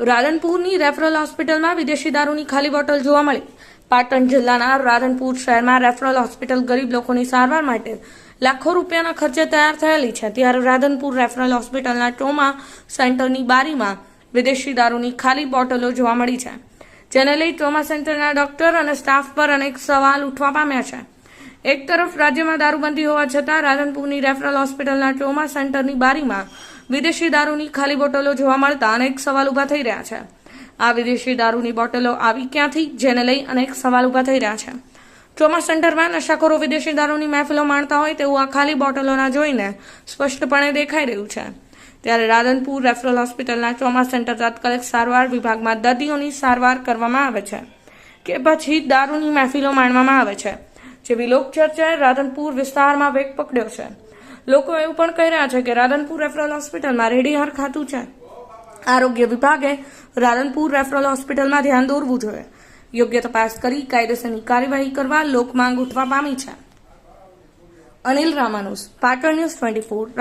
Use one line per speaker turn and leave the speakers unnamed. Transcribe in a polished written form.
રાધનપુરની referral હોસ્પિટલમાં વિદેશી દારૂની ખાલી બોટલ જોવા મળી. પાટણ જિલ્લાના રાધનપુર શહેરમાં રેફરલ હોસ્પિટલ ગરીબ લોકોની સારવાર માટે લાખો રૂપિયાના ખર્ચે તૈયાર થયેલી છે. ત્યારે રાધનપુર રેફરલ હોસ્પિટલના ટ્રોમા સેન્ટરની બારીમાં વિદેશી દારૂની ખાલી બોટલો જોવા મળી છે, જેને લઈ ટ્રોમા સેન્ટરના ડોક્ટર અને સ્ટાફ પર અનેક સવાલ ઉઠવા પામ્યા છે. એક તરફ રાજ્યમાં દારૂબંધી હોવા છતાં રાધનપુરની રેફરલ હોસ્પિટલના ટ્રોમા સેન્ટરની બારીમાં વિદેશી દારૂની ખાલી બોટલો જોવા મળતા અનેક સવાલ ઉભા થઈ રહ્યા છે. આ વિદેશી દારૂની બોટલો આવી ક્યાંથી, જેને લઈ અનેક સવાલ ઉભા થઈ રહ્યા છે. ટ્રોમા સેન્ટરમાં નશાખોરો વિદેશી દારૂની મહેફિલો માણતા હોય તેવું આ ખાલી બોટલોના જોઈને સ્પષ્ટપણે દેખાઈ રહ્યું છે. ત્યારે રાધનપુર રેફરલ હોસ્પિટલના ટ્રોમા સેન્ટર તાત્કાલિક સારવાર વિભાગમાં દર્દીઓની સારવાર કરવામાં આવે છે કે પછી દારૂની મહેફિલો માણવામાં આવે છે, જેવી લોકચર્ચાએ રાધનપુર વિસ્તારમાં વેગ પકડ્યો છે. લોકો એવું પણ કહી રહ્યા છે કે રાધનપુર રેફરલ હોસ્પિટલમાં રેડીહાર ખાતું છે. આરોગ્ય વિભાગે રાધનપુર રેફરલ હોસ્પિટલમાં ધ્યાન દોરવું જોઈએ. યોગ્ય તપાસ કરી કાયદેસરની કાર્યવાહી કરવા લોકમાંગ ઉઠવા પામી છે. અનિલ રામાનુસ, પાટણ ન્યૂઝ 24.